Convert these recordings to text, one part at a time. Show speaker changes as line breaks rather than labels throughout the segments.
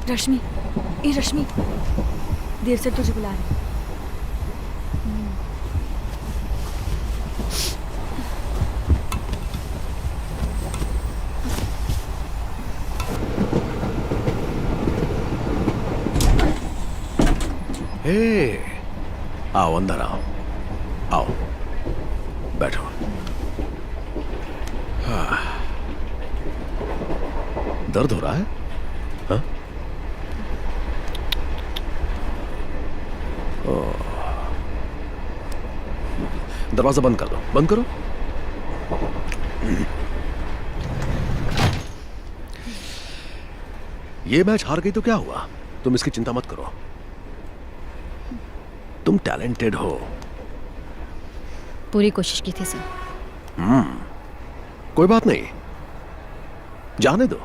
रश्मि, ए रश्मि, देर से तुझे बुला रही।
हे, आओ अंदर आओ, आओ बैठो। हाँ। दर्द हो रहा है? हाँ? दरवाजा बंद कर दो, बंद करो। ये मैच हार गई तो क्या हुआ? तुम इसकी चिंता मत करो, तुम टैलेंटेड हो।
पूरी कोशिश की थी सर।
कोई बात नहीं, जाने दो।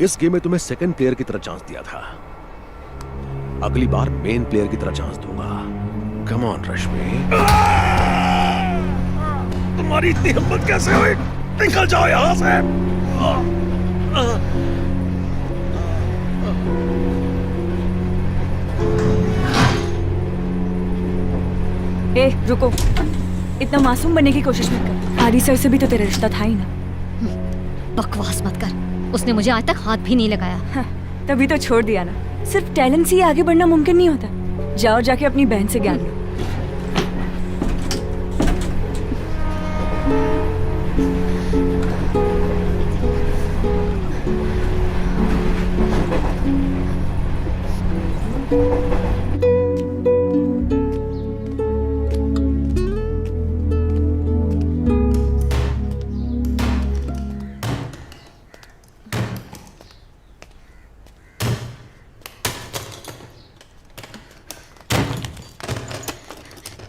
इस गेम में तुम्हें सेकंड प्लेयर की तरह चांस दिया था, अगली बार मेन प्लेयर की तरह चांस दूंगा। कम ऑन रश्मि, तुम्हारी इतनी हिम्मत कैसे हुई? निकल जाओ यहां से।
ए रुको, इतना मासूम बनने की कोशिश मत कर। आदि सर से भी तो तेरा रिश्ता था ही ना।
बकवास मत कर, उसने मुझे आज तक हाथ भी नहीं लगाया।
हाँ, तभी तो छोड़ दिया ना। सिर्फ टैलेंट से ही आगे बढ़ना मुमकिन नहीं होता। जाओ जाके अपनी बहन से ज्ञान लो।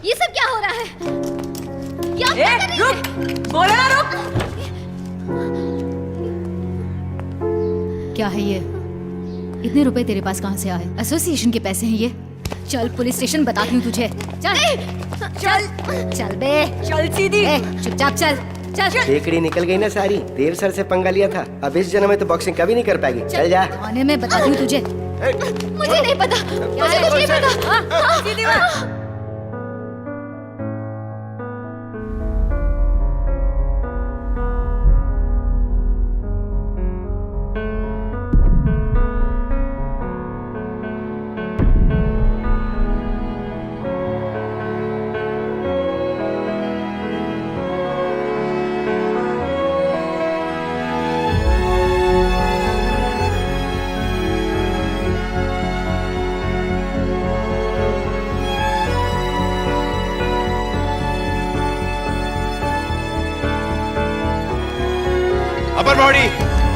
ये सब क्या हो रहा है? क्या कर रही
रुक, बोला ना रुक।
क्या है ये? इतने रुपए तेरे पास कहाँ से आए? एसोसिएशन के पैसे हैं ये। चल पुलिस स्टेशन बताती हूँ तुझे। चल
चल
चल बे,
चल सीधी।
चुपचाप चल चल।
केकड़ी निकल गई ना सारी। देव सर से पंगा लिया था, अब इस जन्म में तो बॉक्सिंग कभी नहीं कर पाएगी। चल जा।
थाने में बताती हूँ तुझे। मुझे नहीं पता, मुझे कुछ नहीं पता।
सीधी बात।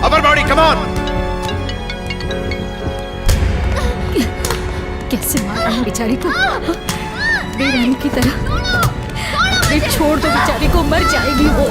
Upper body, come on.
कैसे मारा है बेचारी को, बेरानी की तरह। एक छोड़ दो बेचारी को, मर जाएगी वो।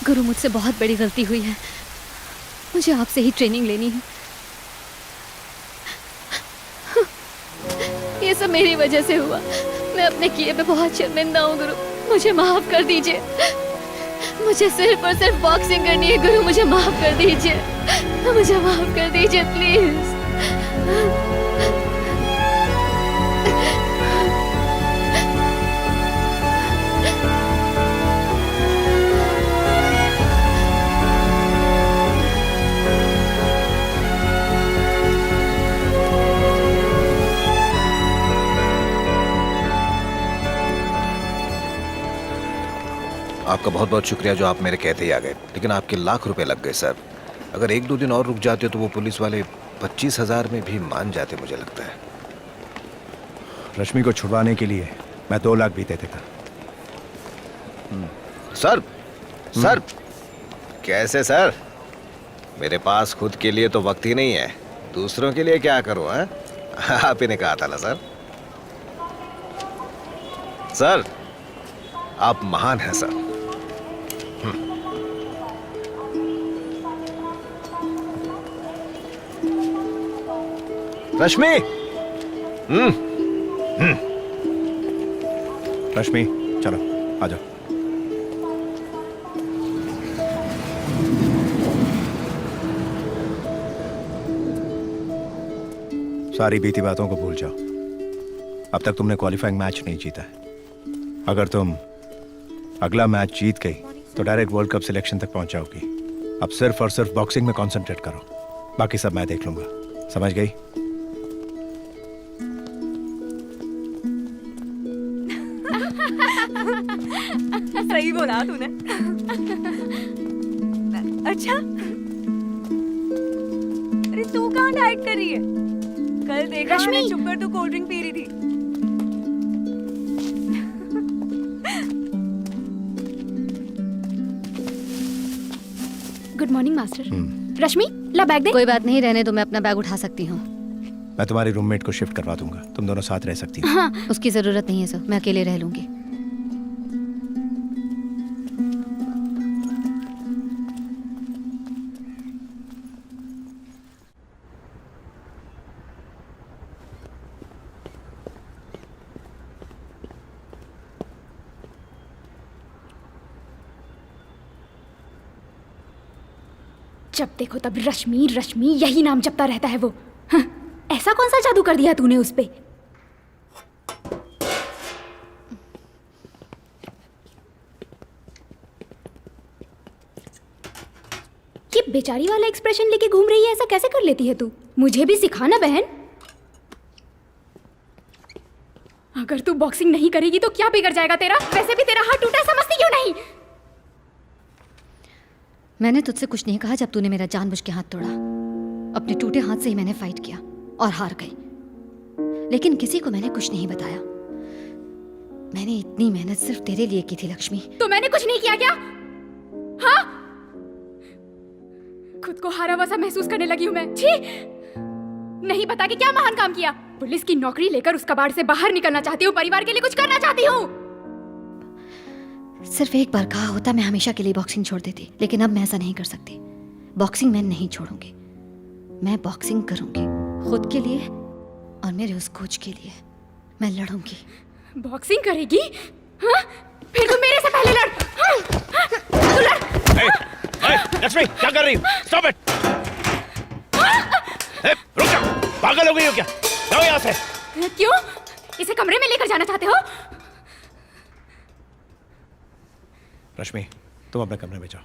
गुरु, मुझसे बहुत बड़ी गलती हुई है। मुझे आपसे ही ट्रेनिंग लेनी है। ये सब मेरी वजह से हुआ। मैं अपने किए पे बहुत शर्मिंदा हूँ गुरु, मुझे माफ कर दीजिए। मुझे सिर्फ और सिर्फ बॉक्सिंग करनी है गुरु, मुझे माफ कर दीजिए, मुझे माफ कर दीजिए प्लीज।
आपका बहुत बहुत शुक्रिया जो आप मेरे कहते ही आ गए, लेकिन आपके लाख रुपए लग गए सर। अगर 1-2 दिन और रुक जाते तो वो पुलिस वाले 25,000 में भी मान जाते मुझे लगता है।
रश्मि को छुड़वाने के लिए मैं 2 लाख भी दे देता।
सर, सर, कैसे सर? मेरे पास खुद के लिए तो वक्त ही नहीं है, दूसरों के लिए क्या करूं? हैं? आप ही ने कहा था ना सर। सर, आप महान हैं सर। रश्मि,
रश्मि चलो आ जाओ। सारी बीती बातों को भूल जाओ। अब तक तुमने क्वालिफाइंग मैच नहीं जीता है। अगर तुम अगला मैच जीत गई तो डायरेक्ट वर्ल्ड कप सिलेक्शन तक पहुंच जाओगी। अब सिर्फ और सिर्फ बॉक्सिंग में कंसंट्रेट करो, बाकी सब मैं देख लूंगा। समझ गई?
सही बोला तूने। अच्छा, अरे तू कहाँ डाइट कर रही है? कल देखा मैंने चुप कर तू कोल्ड ड्रिंक पी रही थी।
Good morning master. रश्मि, ला बैग दे। कोई बात नहीं, रहने दो, मैं अपना बैग उठा सकती हूँ।
मैं तुम्हारी रूममेट को शिफ्ट करवा दूंगा, तुम दोनों साथ रह सकती हो।
हाँ, उसकी जरूरत नहीं है सर, मैं अकेले रह लूंगी। जब देखो तब रश्मि रश्मि यही नाम जपता रहता है वो। हाँ, ऐसा कौन सा जादू कर दिया तूने उस पे? ये बेचारी वाला एक्सप्रेशन लेके घूम रही है, ऐसा कैसे कर लेती है तू? मुझे भी सिखा ना बहन। अगर तू बॉक्सिंग नहीं करेगी तो क्या बिगड़ जाएगा तेरा? वैसे भी तेरा हाथ टूटा, समझती क्यों नहीं? मैंने तुझसे कुछ नहीं कहा जब तूने मेरा जानबूझ के हाथ तोड़ा। अपने टूटे हाथ से ही मैंने फाइट किया और हार गई, लेकिन किसी को मैंने कुछ नहीं बताया। मैंने इतनी मेहनत सिर्फ तेरे लिए की थी लक्ष्मी। तो मैंने कुछ नहीं किया क्या? हाँ, खुद को हारा हुआ सा महसूस करने लगी हूं मैं। छी, नहीं पता कि क्या महान काम किया। पुलिस की नौकरी लेकर उस कबाड़ से बाहर निकलना चाहती हूँ, परिवार के लिए कुछ करना चाहती हूँ। सिर्फ एक बार कहा होता मैं हमेशा के लिए बॉक्सिंग छोड़ देती, लेकिन अब मैं ऐसा नहीं कर सकती। बॉक्सिंग मैं नहीं छोड़ूंगी, मैं बॉक्सिंग करूंगी खुद के लिए और मेरे उस कोच के लिए। मैं लड़ूंगी। बॉक्सिंग करेगी? हाँ? फिर तुम मेरे से पहले लड़। हाँ? तू लड़।
लक्ष्मी क्या कर रही हो? Stop it! रुक जाओ, पागल हो गई हो क्या? जाओ यहाँ से।
क्यों? इसे कमरे में लेकर जाना चाहते हो?
रश्मि, तुम अपने कमरे में जाओ।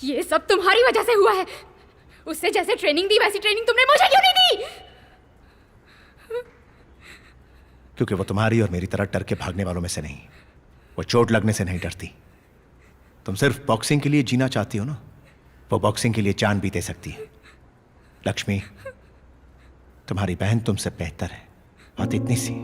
ये सब तुम्हारी वजह से हुआ है। उससे जैसे ट्रेनिंग दी वैसी ट्रेनिंग तुमने मुझे क्यों नहीं दी?
क्योंकि वो तुम्हारी और मेरी तरह डर के भागने वालों में से नहीं, वो चोट लगने से नहीं डरती। तुम सिर्फ बॉक्सिंग के लिए जीना चाहती हो ना, वो बॉक्सिंग के लिए जान भी दे सकती है। लक्ष्मी, तुम्हारी बहन तुमसे बेहतर है, बात इतनी सी।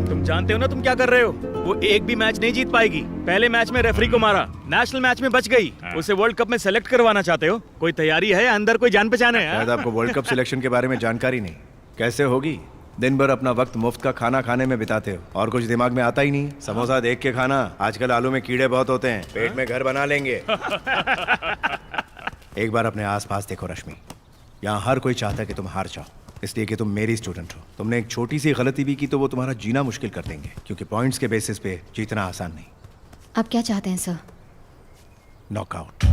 तुम जानते हो ना तुम क्या कर रहे हो? वो एक भी मैच नहीं जीत पाएगी। पहले मैच में रेफरी को मारा, नेशनल मैच में बच गई। उसे वर्ल्ड कप में सेलेक्ट करवाना चाहते हो? कोई तैयारी है? अंदर कोई जान पहचान है?
शायद आपको वर्ल्ड कप सिलेक्शन के बारे में जानकारी नहीं। कैसे होगी? दिन भर अपना वक्त मुफ्त का खाना खाने में बिताते हो और कुछ दिमाग में आता ही नहीं। समोसा देख के खाना। आजकल आलू में कीड़े बहुत होते हैं, पेट में घर बना लेंगे। एक बार अपने आसपास देखो रश्मि, यहाँ हर कोई चाहता है कि तुम हार जाओ, इसलिए कि तुम मेरी स्टूडेंट हो। तुमने एक छोटी सी गलती भी की तो वो तुम्हारा जीना मुश्किल कर देंगे, क्योंकि पॉइंट्स के बेसिस पे जीतना आसान नहीं।
आप क्या चाहते हैं सर?
नॉकआउट।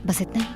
बस इतना ही?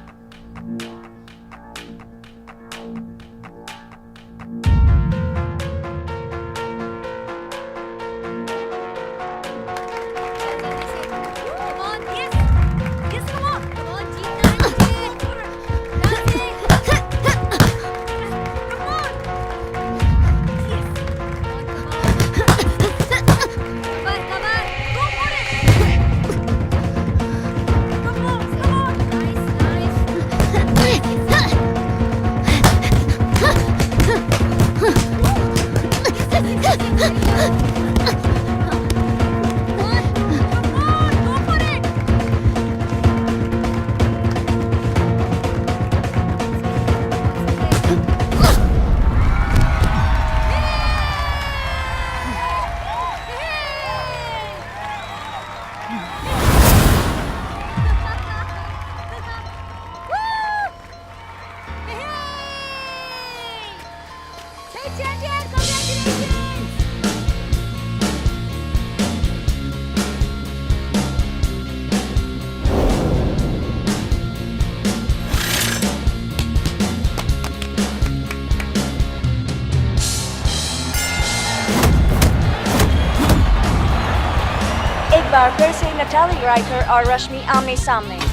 एक बार फिर से नटाली राइकर और रश्मि आमने सामने।